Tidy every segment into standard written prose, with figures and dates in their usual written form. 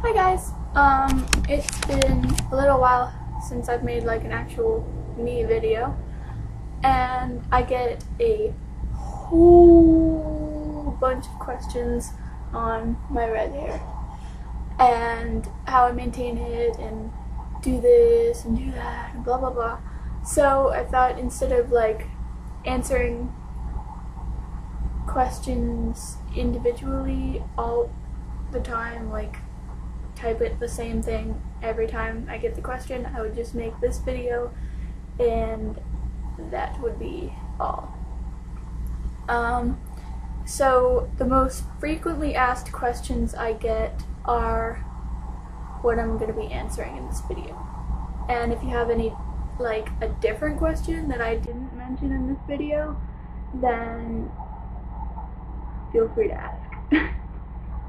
Hi guys. It's been a little while since I've made like an actual me video, and I get a whole bunch of questions on my red hair and how I maintain it and do this and do that and blah blah blah. So I thought instead of like answering questions individually all the time, like type it the same thing every time I get the question, I would just make this video and that would be all. So the most frequently asked questions I get are what I'm going to be answering in this video. And if you have any like a different question that I didn't mention in this video, then feel free to ask.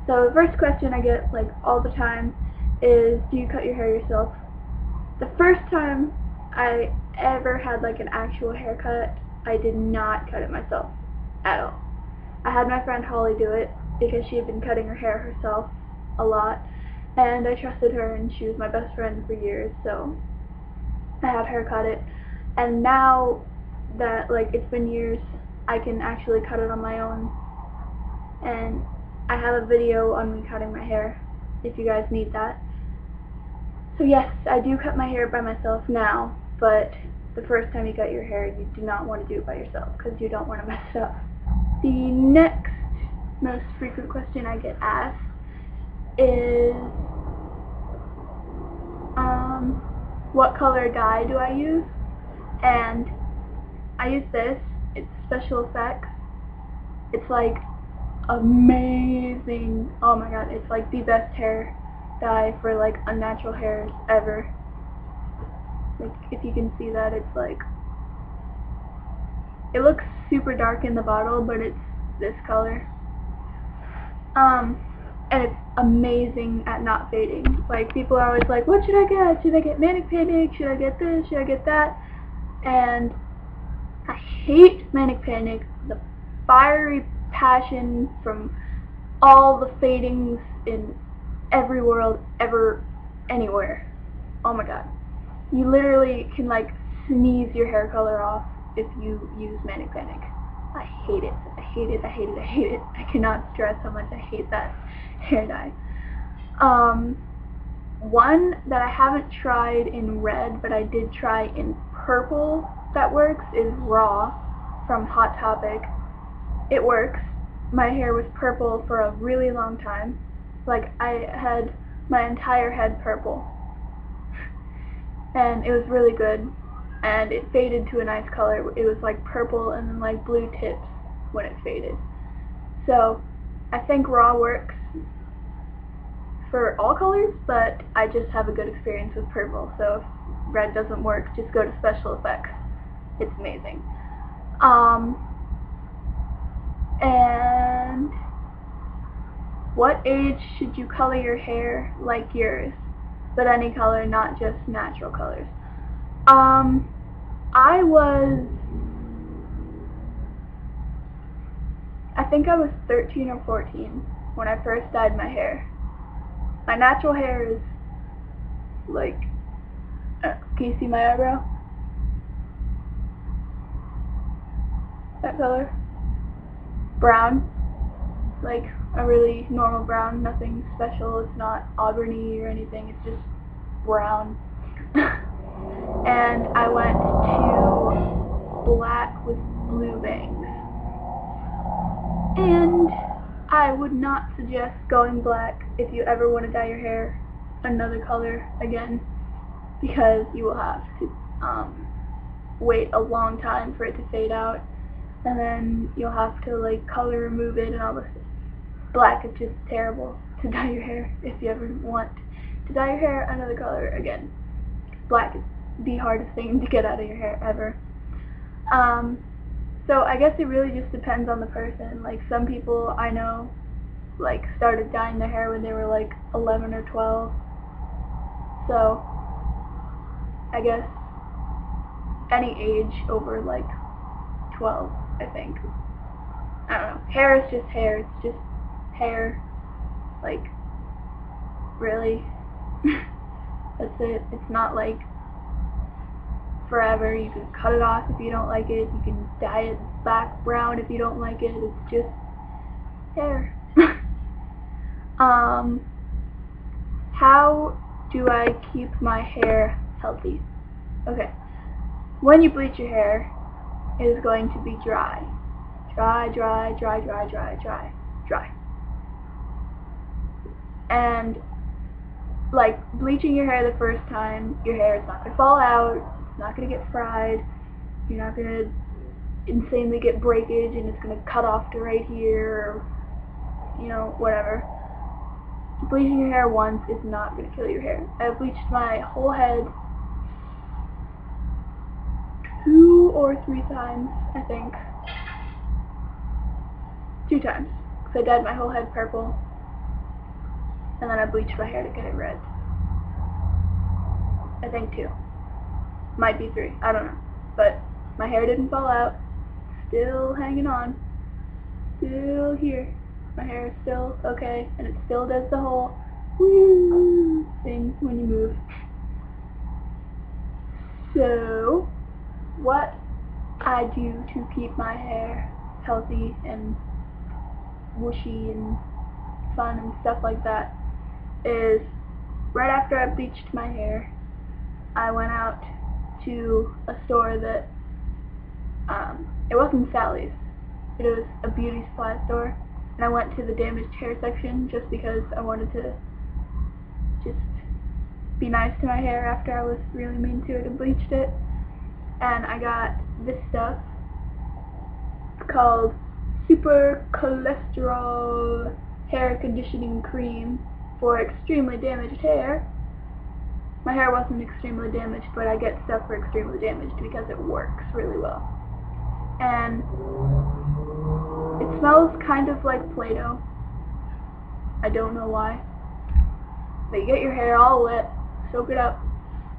So the first question I get like all the time is, do you cut your hair yourself? The first time I ever had like an actual haircut, I did not cut it myself at all. I had my friend Holly do it because she had been cutting her hair herself a lot, and I trusted her and she was my best friend for years, so I had her cut it. And now that like it's been years, I can actually cut it on my own, and I have a video on me cutting my hair if you guys need that. So yes, I do cut my hair by myself now, but the first time you cut your hair, you do not want to do it by yourself because you don't want to mess it up. The next most frequent question I get asked is, what color dye do I use? And I use this. It's Special Effects. It's like amazing. Oh my god, it's like the best hair dye for like unnatural hairs ever. Like if you can see that, it's like, it looks super dark in the bottle, but it's this color. And it's amazing at not fading. Like people are always like, what should I get? Should I get Manic Panic? Should I get this? Should I get that? And I hate Manic Panic. The fiery passion from all the fadings in every world ever, anywhere. Oh my god. You literally can like sneeze your hair color off if you use Manic Panic. I hate it. I hate it. I hate it. I hate it. I cannot stress how much I hate that hair dye. One that I haven't tried in red, but I did try in purple that works, is Raw from Hot Topic. It works. My hair was purple for a really long time. Like I had my entire head purple. And it was really good. And it faded to a nice color. It was like purple and then like blue tips when it faded. So I think Raw works for all colors, but I just have a good experience with purple. So if red doesn't work, just go to Special Effects. It's amazing. And what age should you color your hair like yours? But any color, not just natural colors. I think I was 13 or 14 when I first dyed my hair. My natural hair is like, can you see my eyebrow? That color? Brown. Like a really normal brown, nothing special. It's not auburny or anything, it's just brown. And I went to black with blue bangs. And I would not suggest going black if you ever want to dye your hair another color again, because you will have to wait a long time for it to fade out, and then you'll have to like color remove it and all this. Black is just terrible to dye your hair if you ever want to dye your hair another color again. Black is the hardest thing to get out of your hair ever. So I guess it really just depends on the person. Like some people I know like started dyeing their hair when they were like 11 or 12. So I guess any age over like 12, I think. I don't know. Hair is just hair. It's just hair. Like, really. That's it. It's not like forever. You can cut it off if you don't like it. You can dye it back brown if you don't like it. It's just hair. How do I keep my hair healthy? Okay. When you bleach your hair, it is going to be dry. Dry, dry, dry, dry, dry, dry, dry. And like bleaching your hair the first time, your hair is not going to fall out, it's not going to get fried, you're not going to insanely get breakage and it's going to cut off to right here, or, you know, whatever. Bleaching your hair once is not going to kill your hair. I bleached my whole head 2 or 3 times, I think. 2 times. Because I dyed my whole head purple. And then I bleached my hair to get it red. I think 2. Might be 3. I don't know. But my hair didn't fall out. Still hanging on. Still here. My hair is still okay. And it still does the whole woo thing when you move. So, what I do to keep my hair healthy and whooshy and fun and stuff like that is, right after I bleached my hair, I went out to a store that, it wasn't Sally's, it was a beauty supply store, and I went to the damaged hair section just because I wanted to just be nice to my hair after I was really mean to it and bleached it. And I got this stuff. It's called Super Cholesterol Hair Conditioning Cream for extremely damaged hair. My hair wasn't extremely damaged, but I get stuff for extremely damaged because it works really well. And it smells kind of like Play-Doh. I don't know why. But you get your hair all wet, soak it up,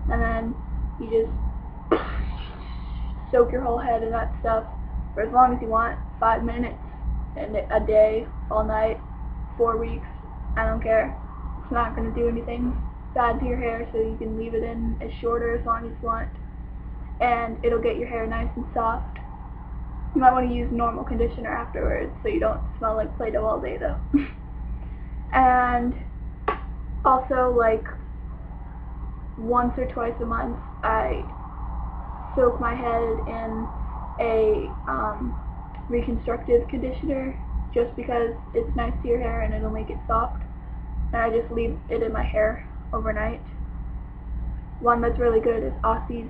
and then you just soak your whole head in that stuff for as long as you want, 5 minutes, and a day, all night, 4 weeks, I don't care. It's not going to do anything bad to your hair, so you can leave it in as short or as long as you want, and it'll get your hair nice and soft. You might want to use normal conditioner afterwards so you don't smell like Play-Doh all day though. And also, like, once or twice a month I soak my head in a reconstructive conditioner just because it's nice to your hair and it'll make it soft, and I just leave it in my hair overnight. One that's really good is Aussie's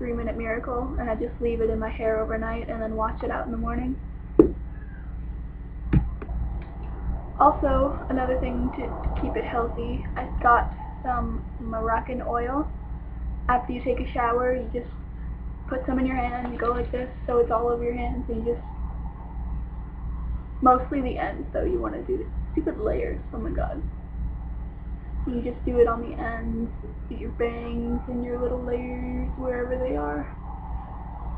3-Minute Miracle, and I just leave it in my hair overnight and then wash it out in the morning. Also, another thing to keep it healthy, I got some Moroccan oil. After you take a shower, you just put some in your hand, you go like this, so it's all over your hands, and you just, mostly the ends though, you want to do stupid layers, oh my god. You just do it on the ends, get your bangs and your little layers wherever they are,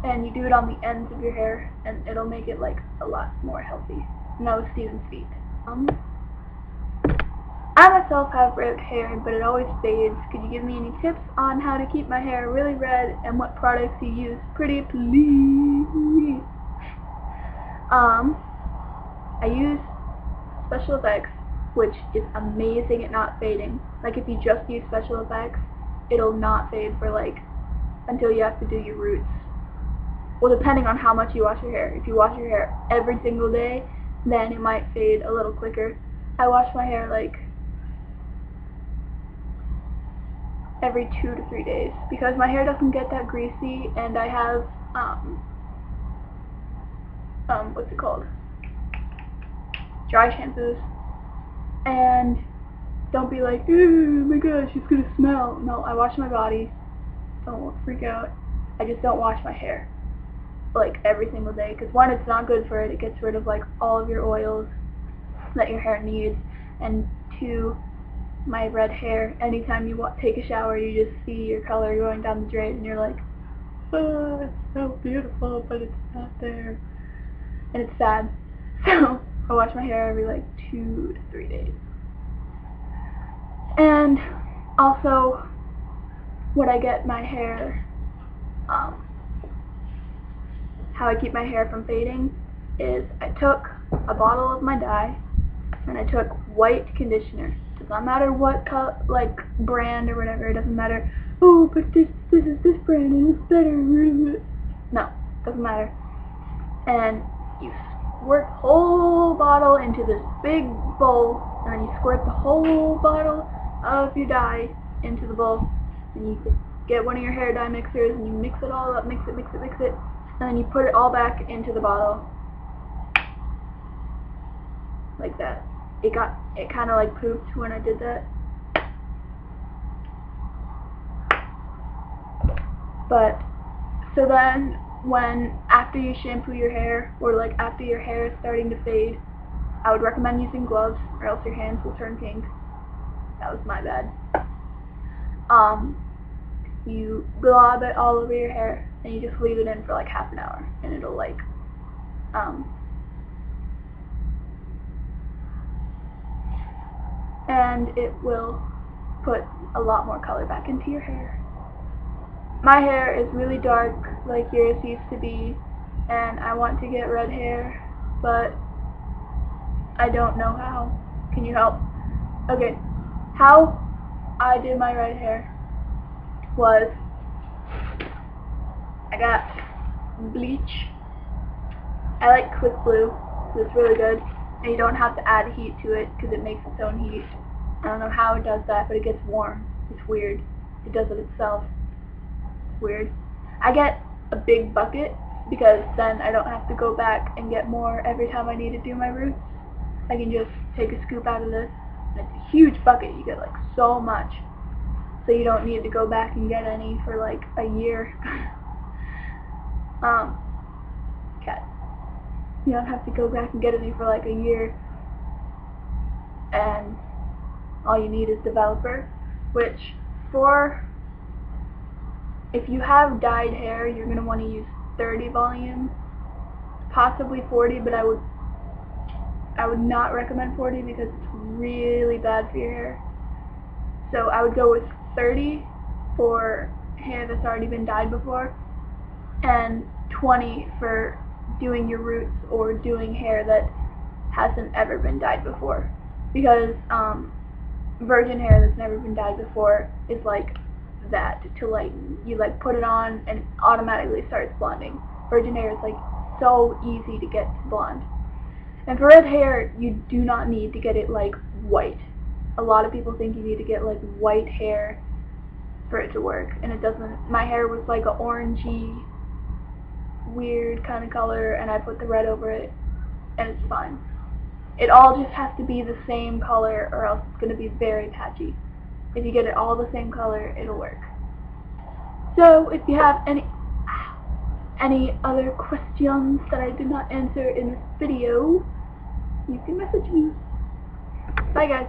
and you do it on the ends of your hair, and it'll make it like a lot more healthy. And that was Steven's feet. I myself have red hair, but it always fades. Could you give me any tips on how to keep my hair really red and what products you use? Pretty please. I use Special Effects, which is amazing at not fading. Like, if you just use Special Effects, it'll not fade for like until you have to do your roots. Well, depending on how much you wash your hair. If you wash your hair every single day, then it might fade a little quicker. I wash my hair like every 2 to 3 days because my hair doesn't get that greasy, and I have what's it called? Dry shampoos. And don't be like, oh my gosh, it's gonna smell. No, I wash my body. Don't freak out. I just don't wash my hair like every single day, because one, it's not good for it. It gets rid of like all of your oils that your hair needs, and 2, my red hair, anytime you take a shower, you just see your color going down the drain, and you're like, oh, it's so beautiful, but it's not there, and it's sad. So I wash my hair every like 2 to 3 days. And also, what I get my hair, how I keep my hair from fading is I took a bottle of my dye and I took white conditioner. It does not matter what like brand or whatever. It doesn't matter. Oh, but this is this brand and it's better. No, doesn't matter. And you squirt the whole bottle into this big bowl, and then you squirt the whole bottle of your dye into the bowl, and you get one of your hair dye mixers and you mix it all up, mix it, and then you put it all back into the bottle like that. It kind of like pooped when I did that. But so then after you shampoo your hair, or like after your hair is starting to fade, I would recommend using gloves or else your hands will turn pink. That was my bad. You glob it all over your hair and you just leave it in for like half an hour and it'll like and it will put a lot more color back into your hair. My hair is really dark like yours used to be, and I want to get red hair, but I don't know how. Can you help? Okay, how I did my red hair was I got bleach. I like Quick Blue because it's really good, and you don't have to add heat to it because it makes its own heat. I don't know how it does that, but it gets warm. It's weird. It does it itself. It's weird. I get a big bucket because then I don't have to go back and get more every time I need to do my roots. I can just take a scoop out of this, and it's a huge bucket. You get like so much, so you don't need to go back and get any for like a year. You don't have to go back and get any for like a year, and all you need is developer, which if you have dyed hair, you're going to want to use 30 volume, possibly 40, but I would not recommend 40 because it's really bad for your hair. So I would go with 30 for hair that's already been dyed before, and 20 for doing your roots or doing hair that hasn't ever been dyed before, because virgin hair that's never been dyed before is like that, to like you like put it on and it automatically starts blonding. Virgin hair is like so easy to get to blonde. And for red hair, you do not need to get it like white. A lot of people think you need to get like white hair for it to work, and it doesn't. My hair was like an orangey weird kind of color, and I put the red over it and it's fine. It all just has to be the same color or else it's going to be very patchy. If you get it all the same color, it'll work. So if you have any other questions that I did not answer in this video, you can message me. Bye guys.